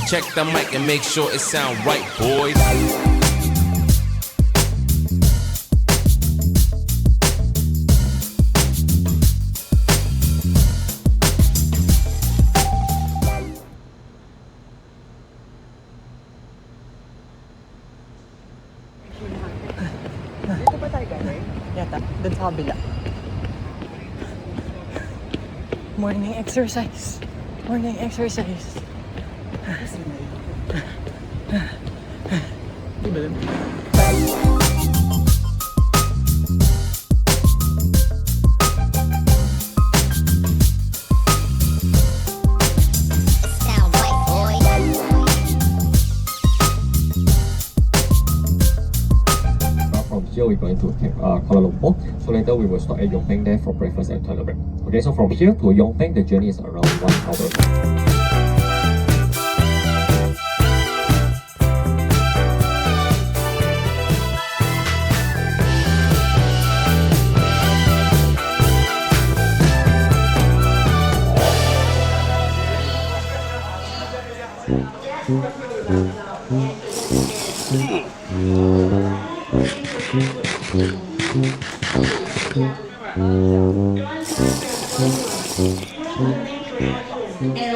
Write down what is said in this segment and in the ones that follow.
Check the mic and make sure it sound right, boys. Dito ba tayo galing? Yata, dun sa kabila. Morning exercise. Morning exercise. Di ba lang? From here, we're going to Kuala Lumpur. So later, we will stop at Yong Peng there for breakfast and toilet break. Okay, so from here to Yong Peng, the journey is around 1 hour.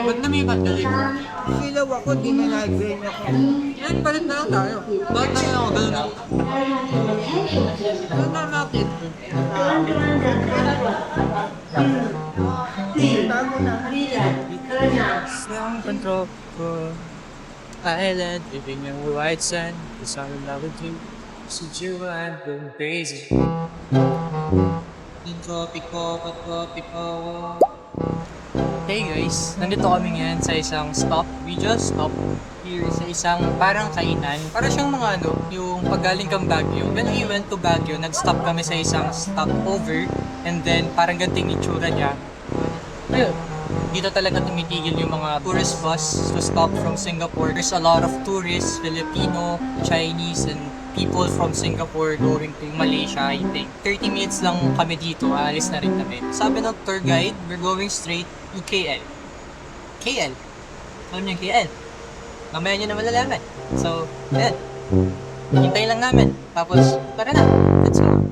Ba't namikat ka rin? Silaw ako, di may migraine ako. Yan, palit na lang tayo. Bakit tayo ako ganun ako? Ganun na natin. Isang control ko. Island, living in the white sand. Cause I'm in love with you. Since you I've been crazy. Yung tropiko. Hey guys, nandito kami ngayon sa isang stop. We just stopped here sa isang parang kainan. Para siyang mga yung paggaling kang Baguio. When we went to Baguio, nag-stop kami sa isang stopover. And then, parang ganting itsura niya. Ayun, dito talaga tumitigil yung mga tourist bus to stop from Singapore. There's a lot of tourists, Filipino, Chinese, and people from Singapore going to Malaysia, I think. 30 minutes lang kami dito, alis na rin kami. Sabi ng tour guide, we're going straight to KL. KL? Alam niyo yung KL? Mamaya niyo na malalaman. So, ayan. Hintay lang namin. Tapos, tara na. Let's go.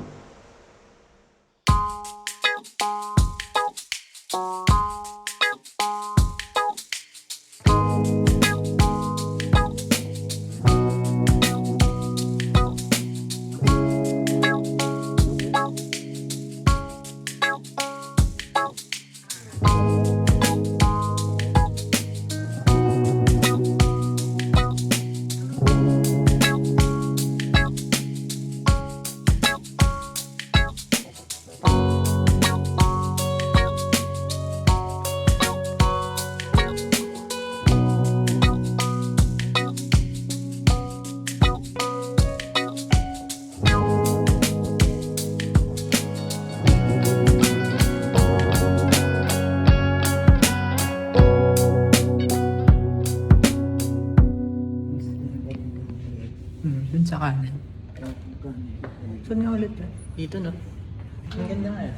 Dun sa kanan. Saan nga ulit na? Dito no? Ang ganda nga eh.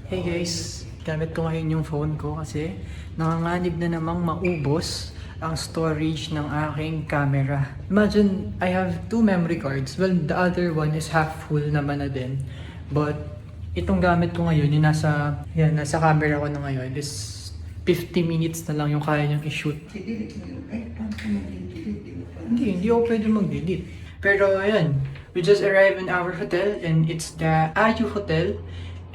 Hey guys, gamit ko ngayon yung phone ko kasi nanganganib na namang maubos ang storage ng aking camera. Imagine, I have 2 memory cards. Well, the other one is half full naman na din. But, itong gamit ko ngayon, yung nasa camera ko na ngayon is 50 minutes na lang yung kaya niyang i-shoot. Hindi ako pwede mag-delete. Pero ayan, we just arrived in our hotel and it's the Ayu Hotel.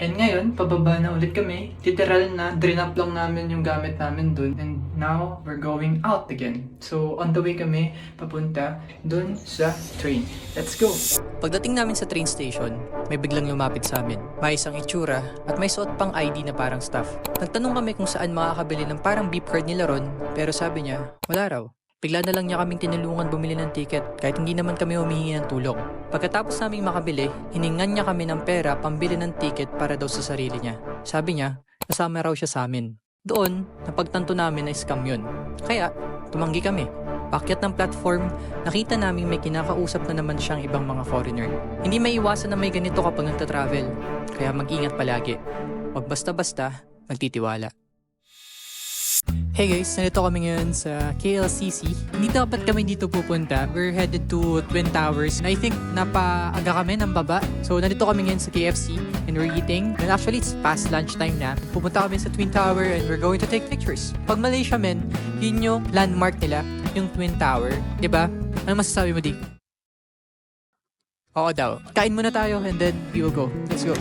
And ngayon, pababa na ulit kami. Literal na, drain-up lang namin yung gamit namin dun. And now, we're going out again. So, on the way kami, papunta dun sa train. Let's go! Pagdating namin sa train station, may biglang lumapit sa amin. May isang itsura at may suot pang ID na parang staff. Nagtanong kami kung saan makakabili ng parang beep card nila ron, pero sabi niya, wala raw. Bigla na lang niya kaming tinulungan bumili ng ticket kahit hindi naman kami humihingi ng tulong. Pagkatapos naming makabili, hiningan niya kami ng pera pambili ng ticket para daw sa sarili niya. Sabi niya, kasama raw siya sa amin. Doon, napagtanto namin na scam yun. Kaya, tumanggi kami. Pakyat ng platform, nakita namin may kinakausap na naman siyang ibang mga foreigner. Hindi maiiwasan na may ganito kapag nagta-travel. Kaya mag-ingat palagi. Huwag basta-basta, magtitiwala. Hey guys, nandito kami ngayon sa KLCC. Hindi dapat kami dito pupunta. We're headed to Twin Towers. And I think napaaga kami ng baba. So nandito kami ngayon sa KFC and we're eating. And actually, it's past lunchtime na. Pupunta kami sa Twin Tower and we're going to take pictures. Pag Malaysia men, yun yung landmark nila, yung Twin Tower. Diba? Ano masasabi mo, Di? Oo daw. Kain muna tayo and then we will go. Let's go.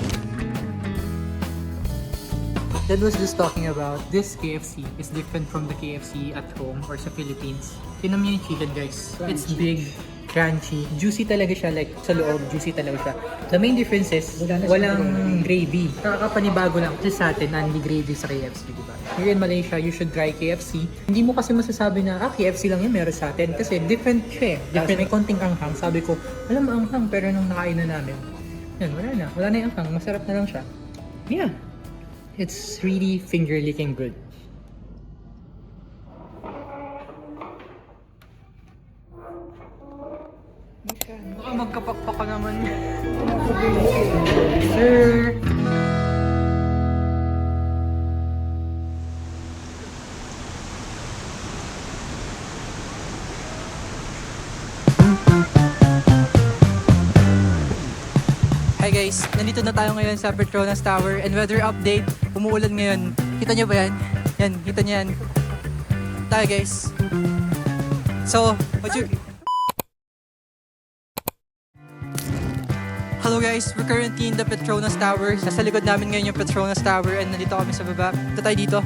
Dad was just talking about this KFC is different from the KFC at home or sa Philippines. Tinan mo yung chicken, guys. It's big, crunchy, juicy talaga siya. Like, sa loob, juicy talaga siya. The main difference is, walang gravy. Kakapanibago lang. Kasi sa atin, only gravy sa KFC, diba? Here in Malaysia, you should try KFC. Hindi mo kasi masasabi na, KFC lang yun, meron sa atin. Kasi different siya eh. Different. May konting anghang. Sabi ko, alam mo anghang, pero nung nakain na namin, yan, wala na. Wala na yung anghang. Masarap na lang siya. Yeah. It's really finger-licking good. Baka magkapakpak ka naman. Sir! Hi guys, nandito na tayo ngayon sa Petronas Tower and weather update, umuulan ngayon. Kita nyo ba yan? Yan, kita nyo yan. Tayo guys. So, Hello guys, we're currently in the Petronas Tower. Nasa likod namin ngayon yung Petronas Tower and nandito kami sa baba. Ito tayo dito.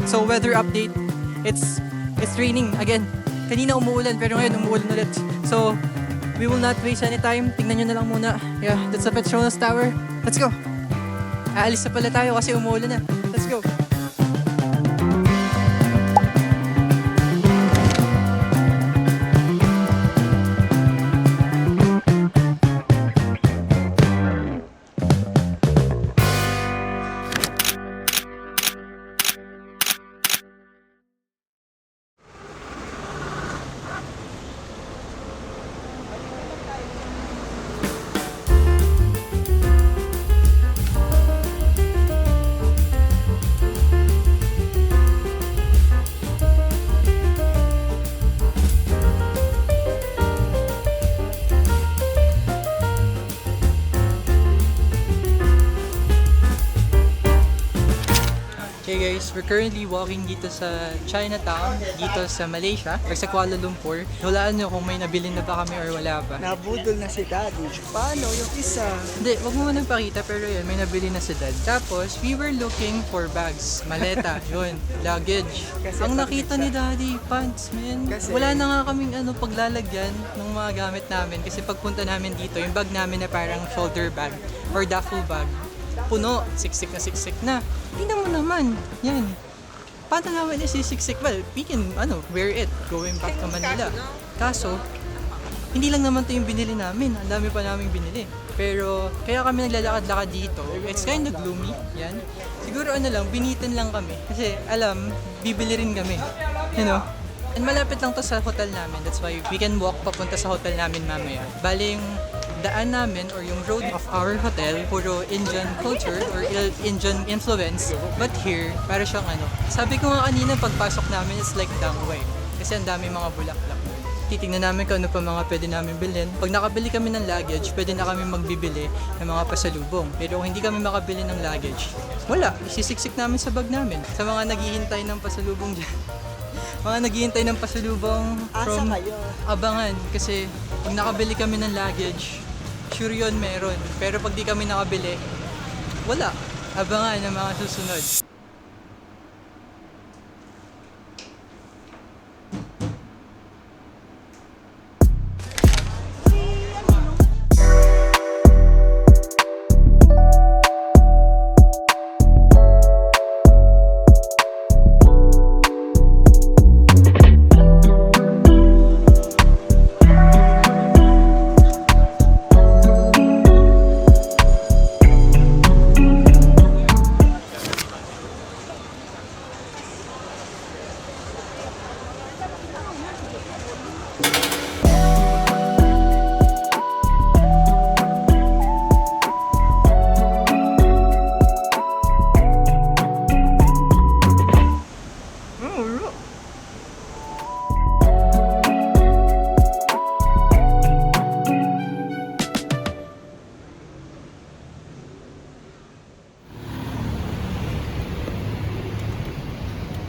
So, weather update. It's raining again. Kanina umuulan pero ngayon umuulan ulit. So, we will not waste any time. Tingnan nyo na lang muna. Yeah, that's the Petronas Tower. Let's go! Aalis na pala tayo kasi umuulan na. Let's go! Okay guys, we're currently walking dito sa Chinatown, dito sa Malaysia, or sa Kuala Lumpur. Hulaan nyo kung may nabili na ba kami or wala pa. Nabudol na si Daddy. Paano yung isa? Hindi, wag mo nang pakita pero yun, may nabili na si Dad. Tapos, we were looking for bags, maleta, yun, luggage. Kasi Ang nakita ni Daddy, pants, man. Kasi- Wala na nga kaming paglalagyan ng mga gamit namin kasi pagpunta namin dito, yung bag namin na parang shoulder bag or duffel bag, puno, siksik na. Tingnan mo naman, yan. Paano namin isisiksik? Well, we can, wear it going back to Manila. Kaso, hindi lang naman to yung binili namin. Ang dami pa naming binili. Pero, kaya kami naglalakad-lakad dito. It's kind of gloomy, yan. Siguro binitin lang kami. Kasi, bibili rin kami. You know? And malapit lang to sa hotel namin. That's why we can walk papunta sa hotel namin mamaya. Bali yung daan namin or yung road of our hotel, puro Indian culture or Indian influence. But here, para siyang sabi ko nga kanina, pagpasok namin, it's like dangway. Kasi ang dami mga bulaklak. Titingnan namin kung ano pa mga pwede namin bilhin. Pag nakabili kami ng luggage, pwede na kami magbibili ng mga pasalubong. Pero kung hindi kami makabili ng luggage, wala. Isisiksik namin sa bag namin. Sa mga naghihintay ng pasalubong dyan. Mga naghihintay ng pasalubong from Asa kayo? Abangan. Kasi pag nakabili kami ng luggage, sure yun meron. Pero pag di kami nakabili, wala. Abangan ng mga susunod.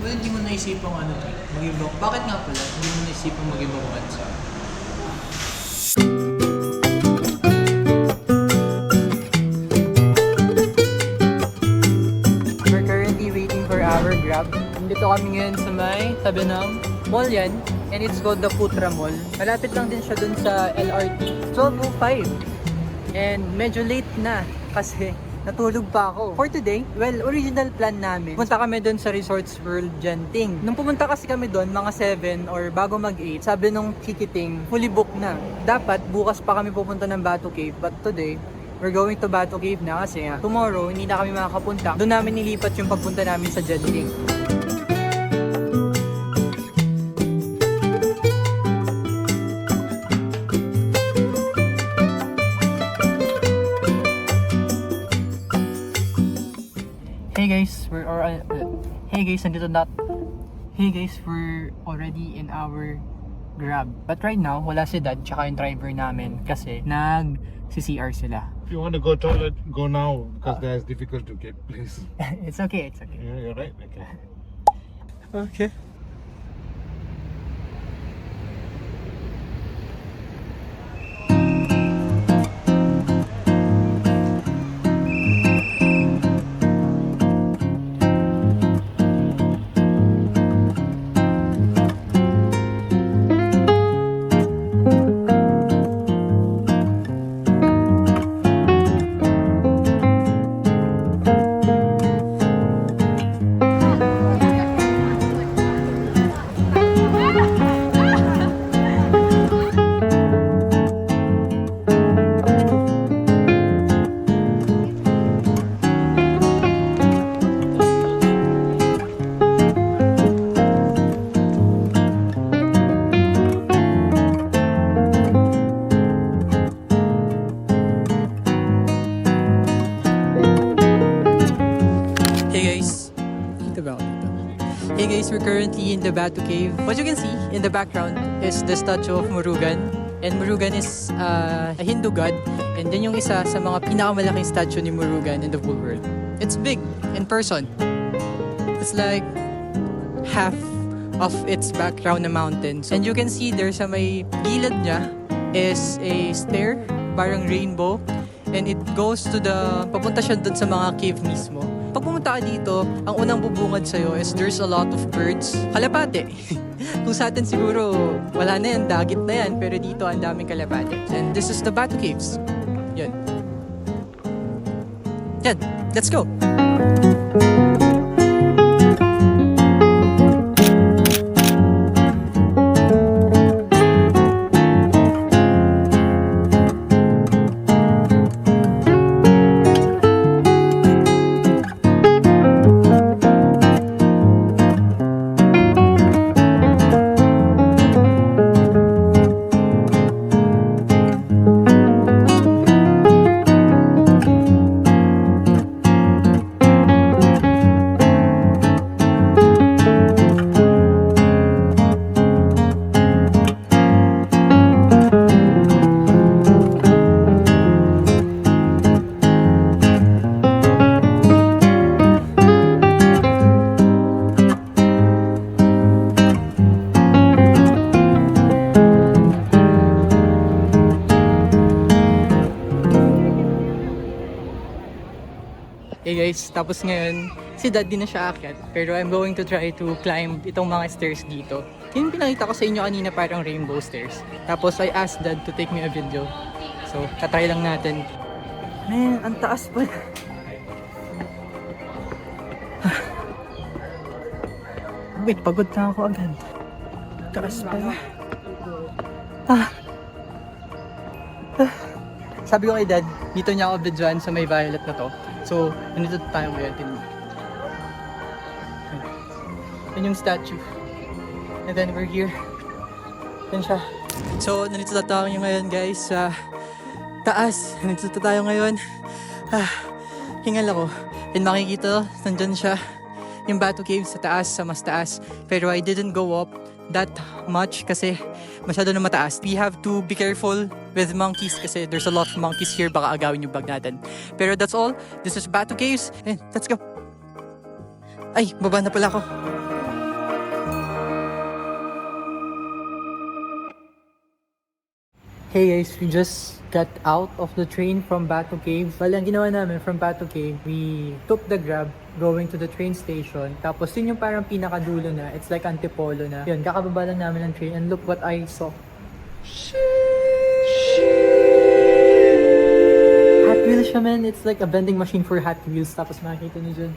Well, hindi mo naisipang mag-ibang... Bakit nga pala? Hindi mo naisipang mag-ibang bansa? We're currently waiting for our Grab. Nandito kami ngayon sa may tabi ng mall yan. And it's called the Putra Mall. Malapit lang din siya dun sa LRT. 12:05. And medyo late na kasi natulog pa ako. For today, well, original plan namin. Pumunta kami doon sa Resorts World Genting. Nung pumunta kasi kami doon, mga 7 or bago mag-8, sabi nung ticketing, fully booked na. Dapat bukas pa kami pupunta ng Batu Cave. But today, we're going to Batu Cave na kasi tomorrow, hindi na kami makakapunta. Doon namin nilipat yung pagpunta namin sa Genting. Hey guys, we're already in our Grab. But right now, wala si Dad tsaka yung driver namin kasi nag-CCR sila. If you want to go toilet, go now because there is difficult to get place. It's okay, it's okay. Yeah, you're right. Okay. Okay. Hey guys, we're currently in the Batu Cave. What you can see in the background is the statue of Murugan. And Murugan is a Hindu god. And then yung isa sa mga pinakamalaking statue ni Murugan in the whole world. It's big in person. It's like half of its background na mountains. And you can see there sa may gilid niya is a stair, parang rainbow. And it goes to papunta siya dun sa mga cave mismo. Pag pumunta ka dito, ang unang bubungad sa'yo is there's a lot of birds. Kalapate. Kung sa atin siguro, wala na yan, dagit na yan. Pero dito, ang daming kalapate. And this is the Batu Caves. Yan. Yan, let's go! Hey guys, tapos ngayon, si Dad din na siya aakyat. Pero I'm going to try to climb itong mga stairs dito. Yung pinakita ko sa inyo kanina parang rainbow stairs. Tapos I asked Dad to take me a video. So, tatry lang natin. Man, ang taas pa. Wait, pagod na ako agad. Taas pa. Sabi ko kay Dad, dito niya ako videoan sa may violet na to. So, nandito tayo ngayon. Yan yung statue. And then we're here. Yan siya. So, nandito tayo ngayon guys sa taas. Nandito tayo ngayon. Hingal ako. And makikita, nandyan siya. Yung Batu Cave sa taas, sa mas taas. Pero I didn't go up that much kasi masyado na mataas. We have to be careful with monkeys kasi there's a lot of monkeys here, baka agawin yung bag natin. Pero that's all. This is Batu Caves and let's go. Ay, baba na pala ako. Hey guys, we just got out of the train from Batu Cave. Bali, ang ginawa namin from Batu Cave, we took the Grab going to the train station. Tapos yun yung parang pinakadulo na. It's like Antipolo na. Yun, kakababa lang namin ng train and look what I saw. Hot Wheels siya, man. It's like a vending machine for Hot Wheels. Tapos makikita niyo dyan.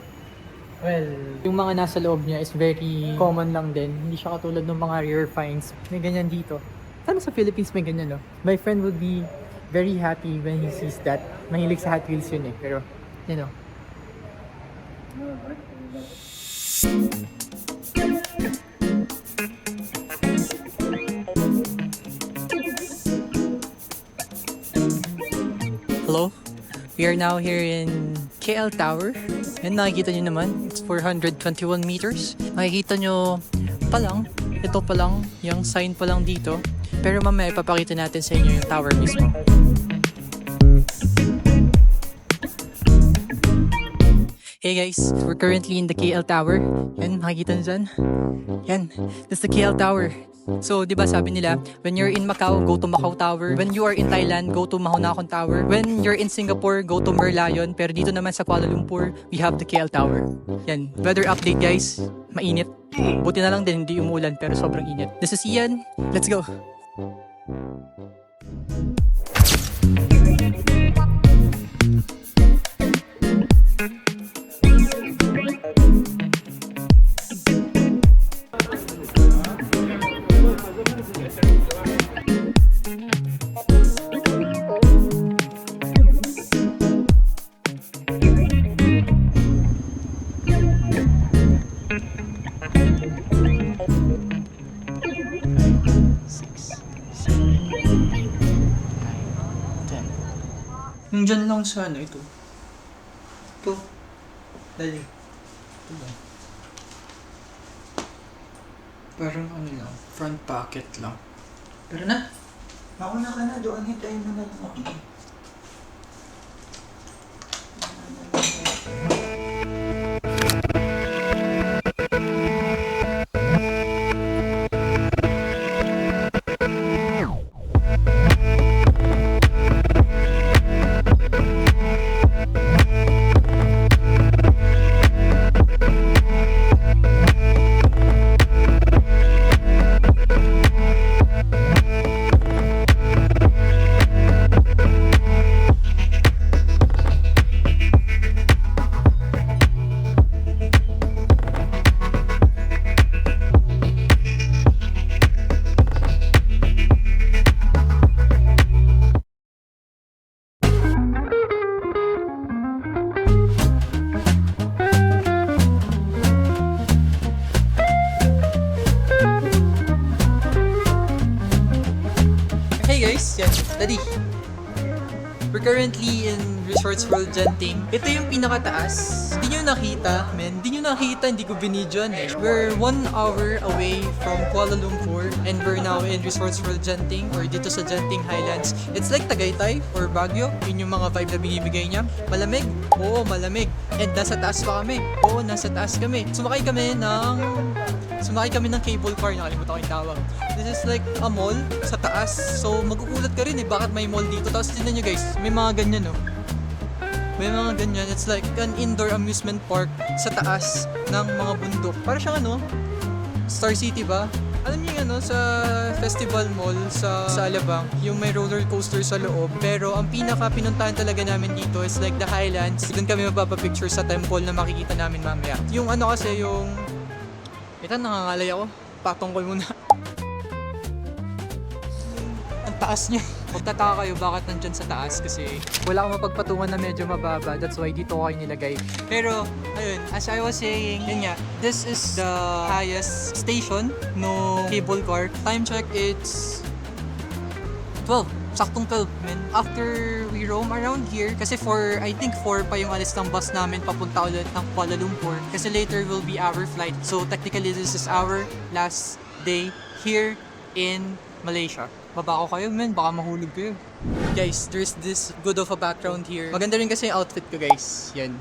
Well, yung mga nasa loob niya is very common lang din. Hindi siya katulad ng mga rare finds. May ganyan dito. Sana sa Philippines may ganyan, no? My friend would be very happy when he sees that. Mahilig sa Hot Wheels yun eh. Pero, you know. Hello? We are now here in KL Tower. Yan, nakikita nyo naman. It's 421 meters. Nakikita nyo pa lang. Ito pa lang. Yung sign pa lang dito. Pero mamaya ipapakita natin sa inyo yung tower mismo. Hey guys, we're currently in the KL Tower. Yan, nakikita nyo dyan? Yan, that's the KL Tower. So, di ba sabi nila, when you're in Macau, go to Macau Tower. When you are in Thailand, go to Mahonakon Tower. When you're in Singapore, go to Merlion. Pero dito naman sa Kuala Lumpur, we have the KL Tower. Yan, weather update guys. Mainit. Buti na lang din, hindi umulan, pero sobrang init. This is Ian. Let's go. Yung dyan lang sa ano, ito. Ito. Dali. Ito lang. Parang ano lang, front pocket lang. Pero na. Mauna ka na, doon hintayin mo na lang ako. Hey guys, yan, Daddy. We're currently in Resorts World Genting. Ito yung pinakataas. Hindi nyo nakita, men. Hindi nyo nakita, hindi ko binidyon eh. We're 1 hour away from Kuala Lumpur and we're now in Resorts World Genting or dito sa Genting Highlands. It's like Tagaytay or Baguio. Yun yung mga vibe na binibigay niya. Malamig? Oo, malamig. And nasa taas pa kami. Oo, nasa taas kami. Sumakay kami ng cable car. Nakalimutan ko yung tawag. This is like a mall sa taas. So, magugulat ka rin eh. Bakit may mall dito? Tapos tignan nyo guys, may mga ganyan no. May mga ganyan. It's like an indoor amusement park sa taas ng mga bundok. Para siyang ano, Star City ba? Alam niyo yung ano, sa Festival Mall sa Alabang, yung may roller coaster sa loob. Pero ang pinaka pinuntahan talaga namin dito is like the Highlands. Doon kami magpapapicture sa temple na makikita namin mamaya. Yung ano kasi, yung... Ito, nangangalay ako. Patungkol muna. Ang taas niya. Magtataka kayo bakit nandyan sa taas kasi wala akong mapagpatungan na medyo mababa. That's why dito ko kayo nilagay. Pero, ayun, as I was saying, yun nga, this is the highest station no cable car. Time check, it's 12. Saktong 12, man. After we roam around here, kasi I think 4 pa yung alis ng bus namin papunta ulit ng Kuala Lumpur. Kasi later will be our flight. So, technically, this is our last day here in Malaysia. Baba ko kayo, man. Baka mahulog kayo. Guys, there's this good of a background here. Maganda rin kasi yung outfit ko, guys. Yan.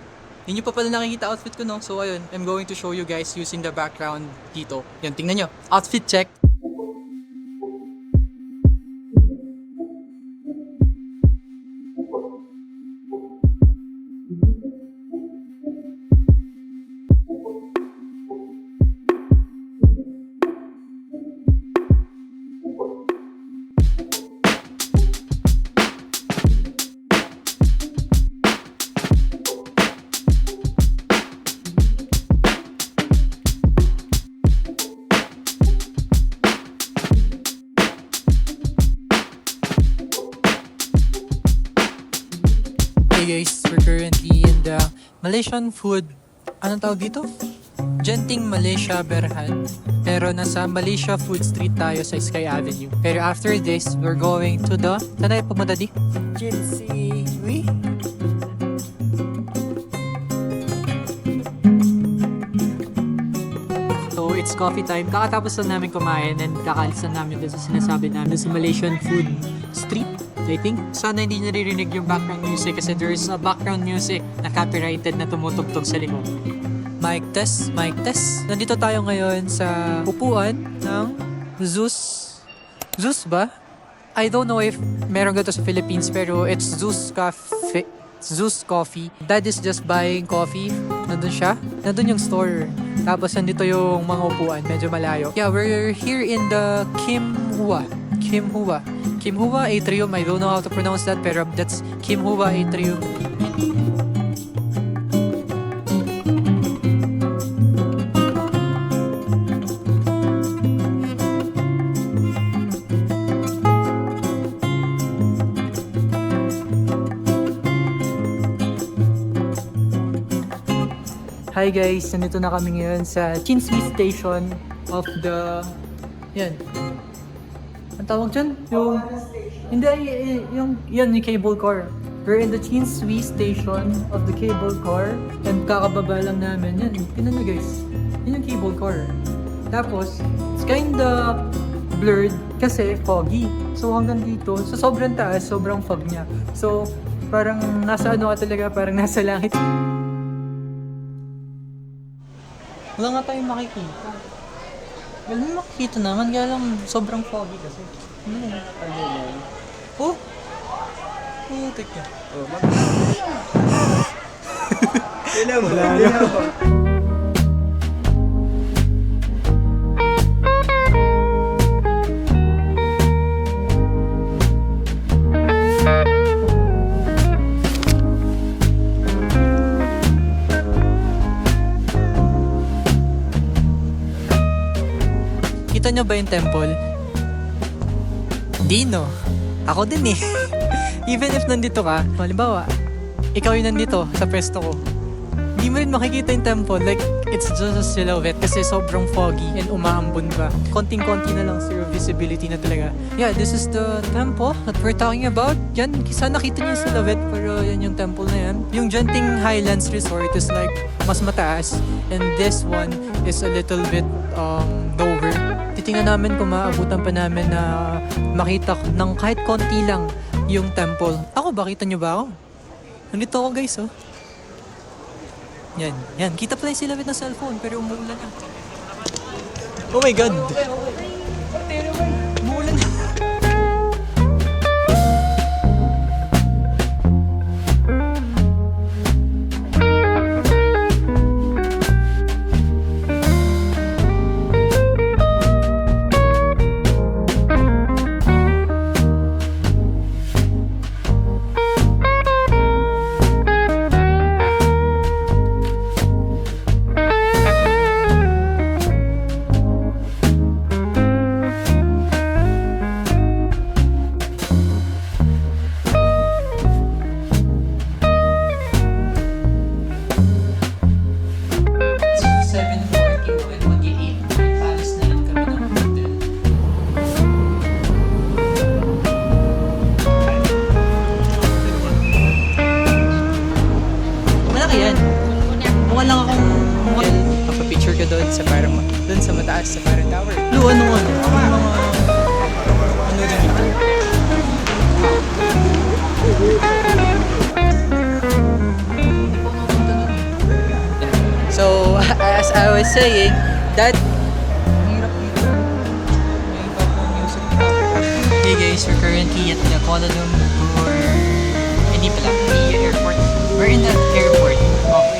Hindi nyo pa pala nakikita outfit ko, no? So, ayun. I'm going to show you guys using the background dito. Yan, tingnan nyo. Outfit check. the Malaysian food, anong tawag dito? Genting Malaysia Berhad. Pero nasa Malaysia Food Street tayo sa Sky Avenue. Pero after this, we're going to the... Saan tayo pumunta di? Jinsi... So, it's coffee time. Kakatapos lang namin kumain and kakaalis lang namin dun sa sinasabi namin sa Malaysian Food Street, I think. Sana hindi naririnig yung background music kasi there's a background music na copyrighted na tumutugtog sa likod. Mic test, mic test. Nandito tayo ngayon sa upuan ng Zeus. Zeus ba? I don't know if meron ganito sa Philippines pero it's Zeus Cafe. Zeus Coffee. Dad is just buying coffee. Nandun siya. Nandun yung store. Tapos nandito yung mga upuan. Medyo malayo. Yeah, we're here in the Kim Hua Atrium. I don't know how to pronounce that pero that's Kim Hua Atrium. Hi guys, nandito na kami ngayon sa Chinsui Station of the... Yan. Ang tawag dyan? Yung... Hindi, yung cable car. We're in the Chinsui Station of the cable car. And kakababa lang namin. Yan, tingnan nyo guys. Yan yung cable car. Tapos, it's kinda blurred kasi foggy. So hanggang dito, so sobrang taas, sobrang fog niya. So, parang nasa ano ka talaga, parang nasa langit. Wala nga tayong makikita. Wala nang makikita naman, kaya lang sobrang foggy kasi. Oh! Oh, teka. Wala na. Kita nyo ba yung temple? Hindi no. Ako din eh. Even if nandito ka, halimbawa, ikaw yung nandito sa pwesto ko, hindi mo rin makikita yung temple. Like, it's just a silhouette kasi sobrang foggy and umaambon pa. Konting-konti na lang zero visibility na talaga. Yeah, this is the temple that we're talking about. Yan, sana nakita niyo yung silhouette pero yan yung temple na yan. Yung Genting Highlands Resort is like mas mataas and this one is a little bit lower. Titingnan namin kung maabutan pa namin na makita ng kahit konti lang yung temple. Ako ba? Kita nyo ba ako? Nandito ako guys, oh. Yan, yan. Kita pala yung silhouette ng cellphone pero umuulan na. Oh my God! Umuulan na. Doon sa parang doon sa mataas sa parang tower. Ano mga din ito. So as I was saying, that hey guys, we're currently at the Kuala Lumpur. Hindi pala, the airport. We're in the airport of